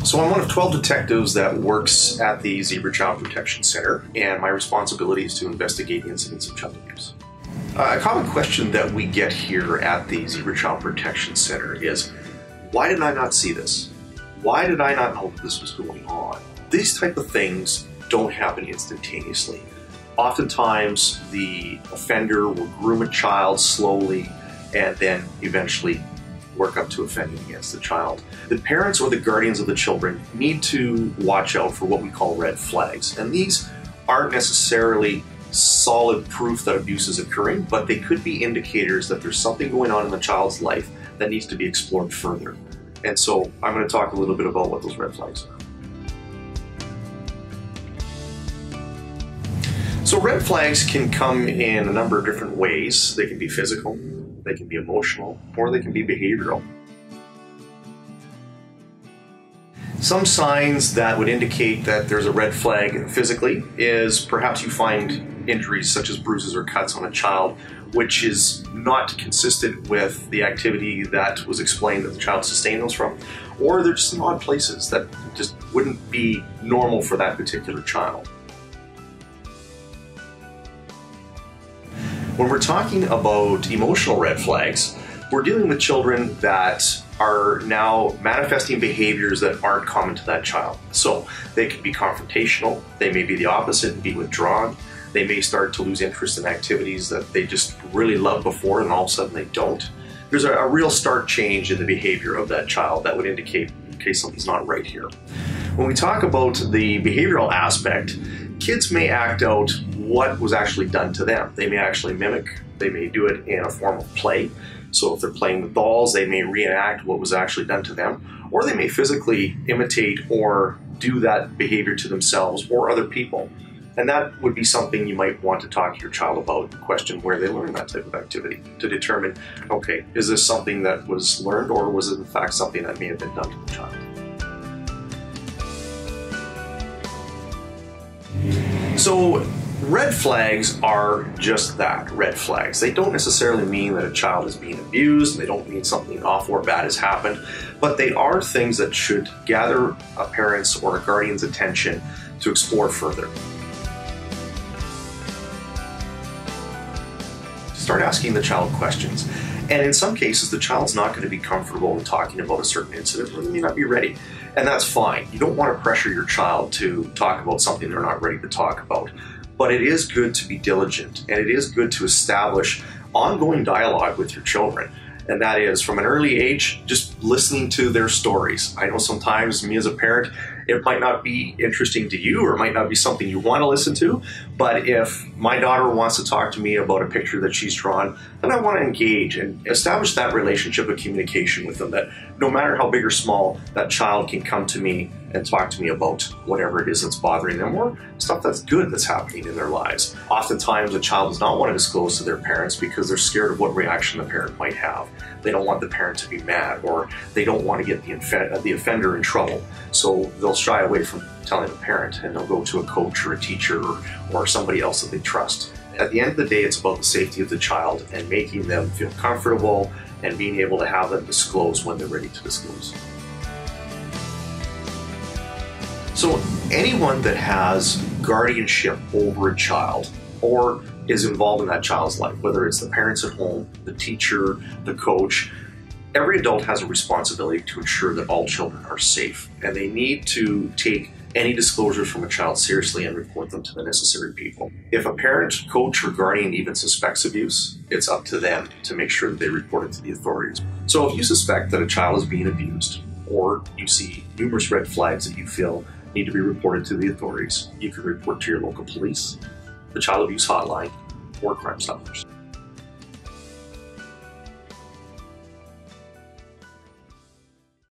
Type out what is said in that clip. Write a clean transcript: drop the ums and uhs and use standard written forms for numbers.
So I'm one of 12 detectives that works at the Zebra Child Protection Center, and my responsibility is to investigate incidents of child abuse. A common question that we get here at the Zebra Child Protection Center is, why did I not see this? Why did I not know that this was going on? These type of things don't happen instantaneously. Oftentimes, the offender will groom a child slowly and then eventually work up to offending against the child. The parents or the guardians of the children need to watch out for what we call red flags. And these aren't necessarily solid proof that abuse is occurring, but they could be indicators that there's something going on in the child's life that needs to be explored further. And so I'm going to talk a little bit about what those red flags are. So red flags can come in a number of different ways. They can be physical, they can be emotional, or they can be behavioral. Some signs that would indicate that there's a red flag physically is perhaps you find injuries such as bruises or cuts on a child, which is not consistent with the activity that was explained that the child sustained those from, or they're just in odd places that just wouldn't be normal for that particular child. When we're talking about emotional red flags, we're dealing with children that are now manifesting behaviors that aren't common to that child. So they can be confrontational, they may be the opposite and be withdrawn, they may start to lose interest in activities that they just really loved before and all of a sudden they don't. There's a real stark change in the behavior of that child that would indicate, okay, something's not right here. When we talk about the behavioral aspect, kids may act out what was actually done to them. They may actually mimic, they may do it in a form of play. So if they're playing with dolls, they may reenact what was actually done to them, or they may physically imitate or do that behavior to themselves or other people. And that would be something you might want to talk to your child about, question where they learned that type of activity to determine, okay, is this something that was learned or was it in fact something that may have been done to the child? So red flags are just that, red flags. They don't necessarily mean that a child is being abused, they don't mean something awful or bad has happened, but they are things that should gather a parent's or a guardian's attention to explore further. Start asking the child questions. And in some cases, the child's not going to be comfortable in talking about a certain incident, or they may not be ready. And that's fine. You don't want to pressure your child to talk about something they're not ready to talk about. But it is good to be diligent, and it is good to establish ongoing dialogue with your children. And that is, from an early age, just listening to their stories. I know sometimes, me as a parent, it might not be interesting to you or it might not be something you want to listen to, but if my daughter wants to talk to me about a picture that she's drawn, then I want to engage and establish that relationship of communication with them, that no matter how big or small, that child can come to me and talk to me about whatever it is that's bothering them or stuff that's good that's happening in their lives. Oftentimes, a child does not want to disclose to their parents because they're scared of what reaction the parent might have. They don't want the parent to be mad, or they don't want to get the offender in trouble. So they'll shy away from telling the parent, and they'll go to a coach or a teacher or somebody else that they trust. At the end of the day, it's about the safety of the child and making them feel comfortable and being able to have them disclose when they're ready to disclose. So anyone that has guardianship over a child or is involved in that child's life, whether it's the parents at home, the teacher, the coach, every adult has a responsibility to ensure that all children are safe, and they need to take any disclosures from a child seriously and report them to the necessary people. If a parent, coach, or guardian even suspects abuse, it's up to them to make sure that they report it to the authorities. So if you suspect that a child is being abused, or you see numerous red flags that you feel need to be reported to the authorities, you can report to your local police, the Child Abuse Hotline, or Crime Stoppers.